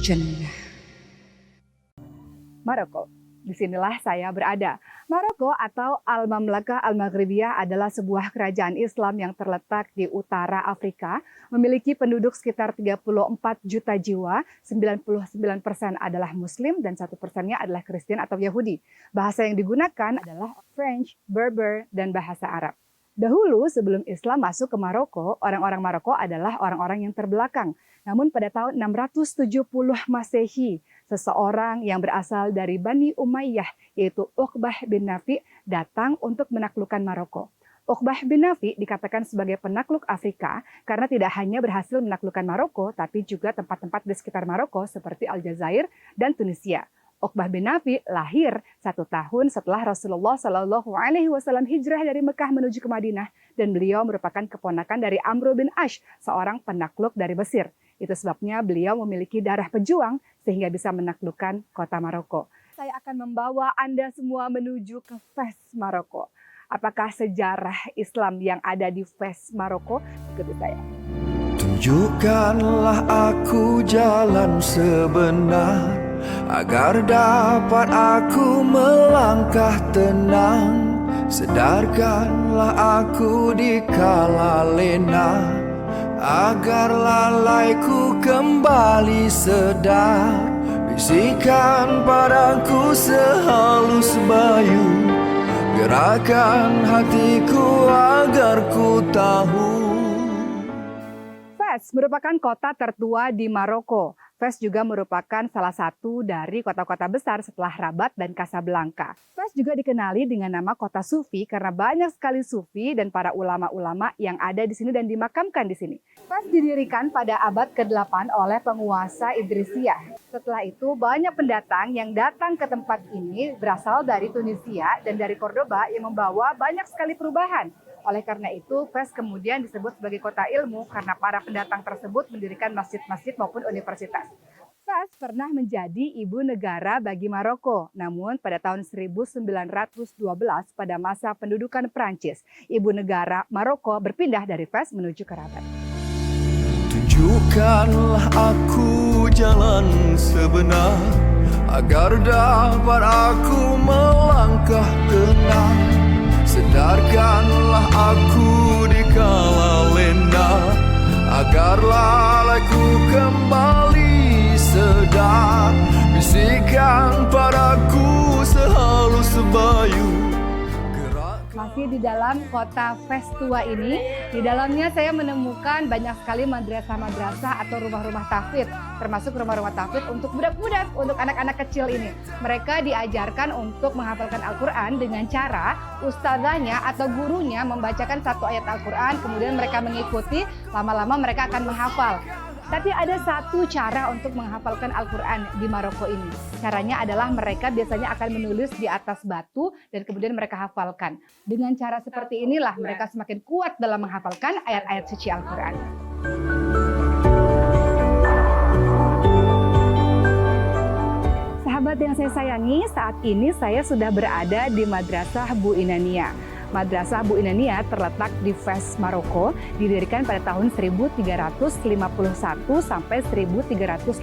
jannah. Maroko. Disinilah saya berada. Maroko atau Al-Mamlakah Al-Maghribiyah adalah sebuah kerajaan Islam yang terletak di utara Afrika, memiliki penduduk sekitar 34 juta jiwa, 99% adalah Muslim dan 1%-nya adalah Kristen atau Yahudi. Bahasa yang digunakan adalah French, Berber, dan bahasa Arab. Dahulu sebelum Islam masuk ke Maroko, orang-orang Maroko adalah orang-orang yang terbelakang. Namun pada tahun 670 Masehi, seseorang yang berasal dari Bani Umayyah, yaitu Uqbah bin Nafi, datang untuk menaklukkan Maroko. Uqbah bin Nafi dikatakan sebagai penakluk Afrika karena tidak hanya berhasil menaklukkan Maroko, tapi juga tempat-tempat di sekitar Maroko seperti Aljazair dan Tunisia. Uqbah bin Nafi lahir 1 tahun setelah Rasulullah SAW hijrah dari Mekah menuju ke Madinah, dan beliau merupakan keponakan dari Amr bin Ash, seorang penakluk dari Mesir. Itu sebabnya beliau memiliki darah pejuang sehingga bisa menaklukkan kota Maroko. Saya akan membawa Anda semua menuju ke Fes, Maroko. Apakah sejarah Islam yang ada di Fes, Maroko? Ikuti saya. Tunjukkanlah aku jalan sebenar, agar dapat aku melangkah tenang. Sedarkanlah aku di kala lena, agar lalaiku kembali sedar. Bisikan padaku sehalus bayu, gerakan hatiku agar ku tahu. Fes merupakan kota tertua di Maroko. Fes juga merupakan salah satu dari kota-kota besar setelah Rabat dan Casablanca. Fes juga dikenali dengan nama kota Sufi karena banyak sekali Sufi dan para ulama-ulama yang ada di sini dan dimakamkan di sini. Fes didirikan pada abad ke-8 oleh penguasa Idrisiyah. Setelah itu banyak pendatang yang datang ke tempat ini berasal dari Tunisia dan dari Cordoba yang membawa banyak sekali perubahan. Oleh karena itu, Fes kemudian disebut sebagai kota ilmu karena para pendatang tersebut mendirikan masjid-masjid maupun universitas. Fes pernah menjadi ibu negara bagi Maroko. Namun pada tahun 1912 pada masa pendudukan Prancis, ibu negara Maroko berpindah dari Fes menuju ke Rabat. Tunjukkanlah aku jalan sebenar, agar dapat aku melangkah tenang. Sedarkanlah aku di kala lena, agar lalaiku kembali sedar. Bisikan padaku sehalus bayu. Masih di dalam kota Fes tua ini, di dalamnya saya menemukan banyak sekali madrasah-madrasah atau rumah-rumah tahfidz, termasuk rumah-rumah tahfidz untuk budak-budak, untuk anak-anak kecil ini. Mereka diajarkan untuk menghafalkan Al-Quran dengan cara ustazahnya atau gurunya membacakan satu ayat Al-Quran, kemudian mereka mengikuti, lama-lama mereka akan menghafal. Tapi ada satu cara untuk menghafalkan Al-Quran di Maroko ini. Caranya adalah mereka biasanya akan menulis di atas batu dan kemudian mereka hafalkan. Dengan cara seperti inilah mereka semakin kuat dalam menghafalkan ayat-ayat suci Al-Quran. Sahabat yang saya sayangi, saat ini saya sudah berada di Madrasah Bu Inania. Madrasah Bu Inania terletak di Fes, Maroko, didirikan pada tahun 1351 sampai 1356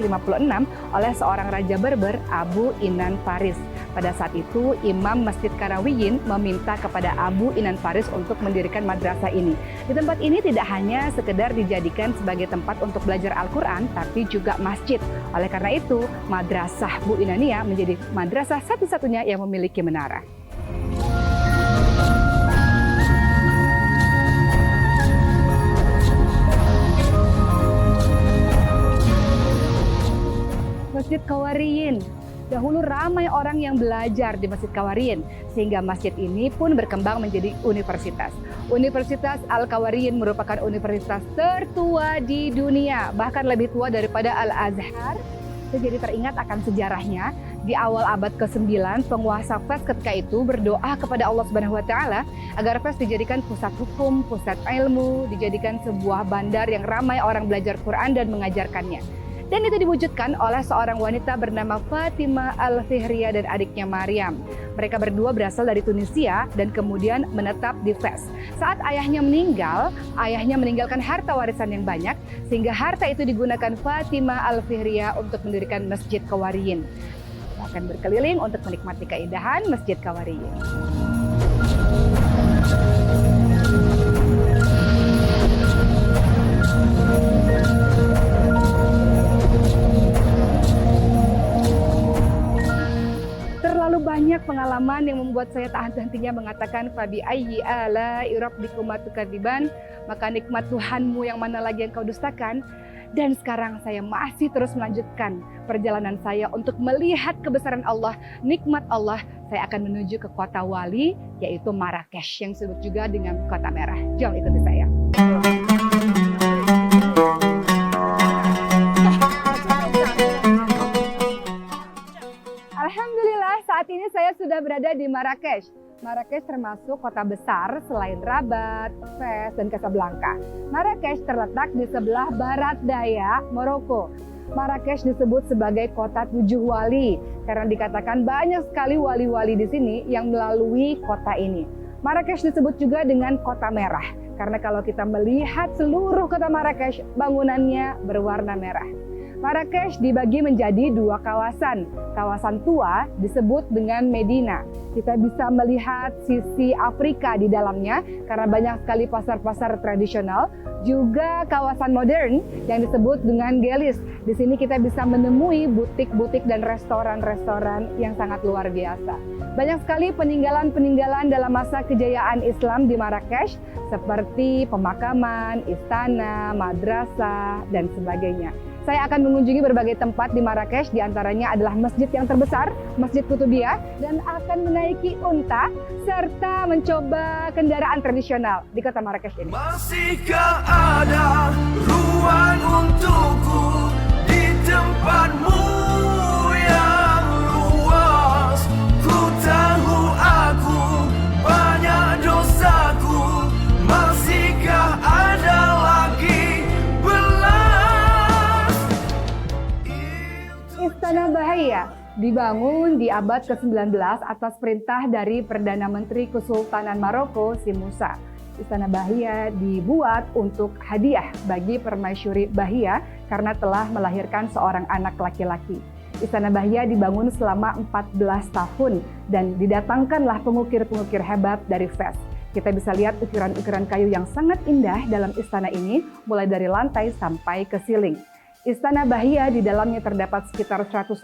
oleh seorang raja Berber, Abu Inan Faris. Pada saat itu, Imam Masjid Karawiyin meminta kepada Abu Inan Faris untuk mendirikan madrasah ini. Di tempat ini tidak hanya sekedar dijadikan sebagai tempat untuk belajar Al-Quran, tapi juga masjid. Oleh karena itu, Madrasah Bu Inania menjadi madrasah satu-satunya yang memiliki menara. Masjid Kawariyin. Dahulu ramai orang yang belajar di Masjid Kawariyin, sehingga masjid ini pun berkembang menjadi universitas. Universitas Al-Kawariyin merupakan universitas tertua di dunia, bahkan lebih tua daripada Al-Azhar. Jadi teringat akan sejarahnya, di awal abad ke-9, penguasa Fes ketika itu berdoa kepada Allah Subhanahu wa Ta'ala agar Fes dijadikan pusat hukum, pusat ilmu, dijadikan sebuah bandar yang ramai orang belajar Quran dan mengajarkannya. Dan itu diwujudkan oleh seorang wanita bernama Fatimah Al-Fihriya dan adiknya Maryam. Mereka berdua berasal dari Tunisia dan kemudian menetap di Fes. Saat ayahnya meninggalkan harta warisan yang banyak, sehingga harta itu digunakan Fatimah Al-Fihriya untuk mendirikan Masjid Kawariyin. Kita akan berkeliling untuk menikmati keindahan Masjid Kawariyin. Terlalu banyak pengalaman yang membuat saya tak henti-hentinya mengatakan fabi ayyi ala'i rabbikuma tukadziban, maka nikmat Tuhanmu yang mana lagi yang kau dustakan. Dan sekarang saya masih terus melanjutkan perjalanan saya untuk melihat kebesaran Allah, nikmat Allah. Saya akan menuju ke kota wali, yaitu Marrakesh, yang disebut juga dengan kota merah. Jom ikuti saya. Alhamdulillah, saat ini saya sudah berada di Marrakesh. Marrakesh termasuk kota besar selain Rabat, Fes, dan Casablanca. Marrakesh terletak di sebelah barat daya Maroko. Marrakesh disebut sebagai kota 7 wali karena dikatakan banyak sekali wali-wali di sini yang melalui kota ini. Marrakesh disebut juga dengan kota merah karena kalau kita melihat seluruh kota Marrakesh, bangunannya berwarna merah. Marrakesh dibagi menjadi 2 kawasan. Kawasan tua disebut dengan Medina. Kita bisa melihat sisi Afrika di dalamnya karena banyak sekali pasar-pasar tradisional. Juga kawasan modern yang disebut dengan Gelis. Di sini kita bisa menemui butik-butik dan restoran-restoran yang sangat luar biasa. Banyak sekali peninggalan-peninggalan dalam masa kejayaan Islam di Marrakesh seperti pemakaman, istana, madrasah, dan sebagainya. Saya akan mengunjungi berbagai tempat di Marrakesh, diantaranya adalah masjid yang terbesar, Masjid Kutubiyah, dan akan menaiki unta, serta mencoba kendaraan tradisional di kota Marrakesh ini. Masihkah ada ruang untukku di tempatmu yang luas? Ku tahu aku banyak dosaku, masihkah ada lagi belas? Istana Bahia dibangun di abad ke-19 atas perintah dari Perdana Menteri Kesultanan Maroko, Si Musa. Istana Bahia dibuat untuk hadiah bagi permaisuri Bahia karena telah melahirkan seorang anak laki-laki. Istana Bahia dibangun selama 14 tahun dan didatangkanlah pengukir-pengukir hebat dari Fes. Kita bisa lihat ukiran-ukiran kayu yang sangat indah dalam istana ini, mulai dari lantai sampai ke siling. Istana Bahia di dalamnya terdapat sekitar 150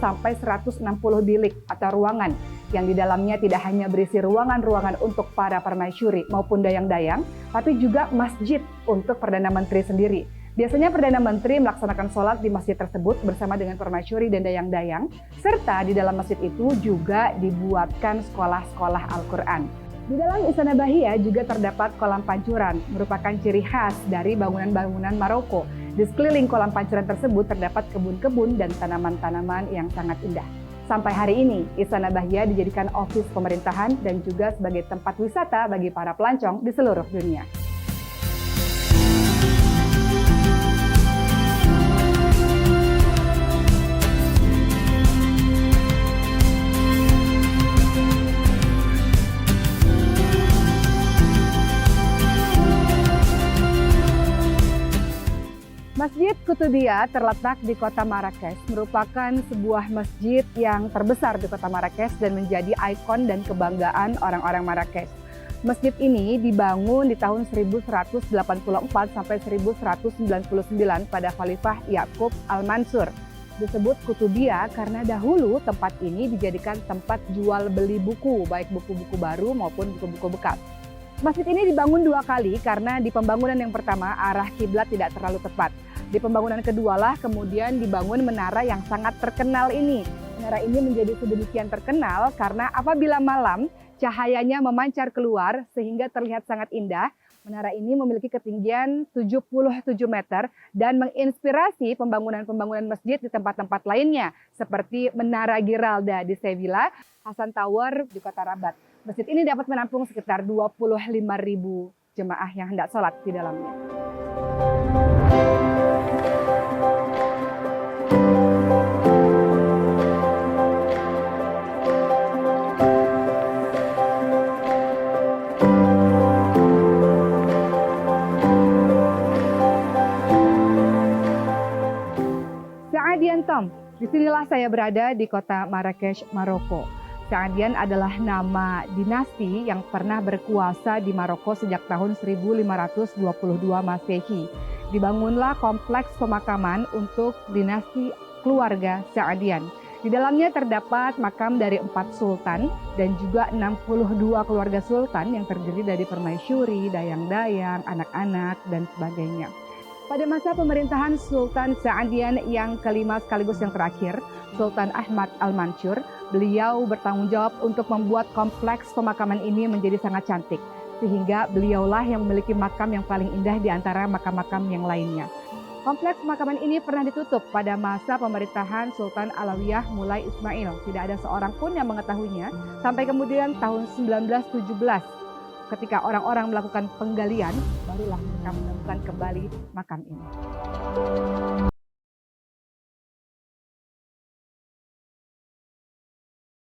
sampai 160 bilik atau ruangan yang di dalamnya tidak hanya berisi ruangan-ruangan untuk para permaisuri maupun dayang-dayang, tapi juga masjid untuk Perdana Menteri sendiri. Biasanya Perdana Menteri melaksanakan sholat di masjid tersebut bersama dengan permaisuri dan dayang-dayang, serta di dalam masjid itu juga dibuatkan sekolah-sekolah Al-Quran. Di dalam Istana Bahia juga terdapat kolam pancuran, merupakan ciri khas dari bangunan-bangunan Maroko. Di sekeliling kolam pancuran tersebut terdapat kebun-kebun dan tanaman-tanaman yang sangat indah. Sampai hari ini, Istana Bahia dijadikan ofis pemerintahan dan juga sebagai tempat wisata bagi para pelancong di seluruh dunia. Masjid Kutubiyah terletak di kota Marrakesh, merupakan sebuah masjid yang terbesar di kota Marrakesh dan menjadi ikon dan kebanggaan orang-orang Marrakesh. Masjid ini dibangun di tahun 1184 sampai 1199 pada Khalifah Yaqub Al-Mansur. Disebut Kutubiyah karena dahulu tempat ini dijadikan tempat jual beli buku, baik buku-buku baru maupun buku-buku bekas. Masjid ini dibangun 2 kali karena di pembangunan yang pertama arah kiblat tidak terlalu tepat. Di pembangunan kedua lah kemudian dibangun menara yang sangat terkenal ini. Menara ini menjadi sedemikian terkenal karena apabila malam cahayanya memancar keluar sehingga terlihat sangat indah. Menara ini memiliki ketinggian 77 meter dan menginspirasi pembangunan-pembangunan masjid di tempat-tempat lainnya seperti Menara Giralda di Sevilla, Hassan Tower di kota Rabat. Masjid ini dapat menampung sekitar 25.000 jemaah yang hendak sholat di dalamnya. Disinilah saya berada di kota Marrakesh, Maroko. Saadian adalah nama dinasti yang pernah berkuasa di Maroko sejak tahun 1522 Masehi. Dibangunlah kompleks pemakaman untuk dinasti keluarga Saadian. Di dalamnya terdapat makam dari 4 sultan dan juga 62 keluarga sultan yang terdiri dari permaisuri, dayang-dayang, anak-anak, dan sebagainya. Pada masa pemerintahan Sultan Saadian yang kelima sekaligus yang terakhir, Sultan Ahmad Al-Mansur, beliau bertanggung jawab untuk membuat kompleks pemakaman ini menjadi sangat cantik. Sehingga beliaulah yang memiliki makam yang paling indah di antara makam-makam yang lainnya. Kompleks pemakaman ini pernah ditutup pada masa pemerintahan Sultan Alawiyah mulai Ismail. Tidak ada seorang pun yang mengetahuinya sampai kemudian tahun 1917. Ketika orang-orang melakukan penggalian, barulah mereka menemukan kembali makam ini.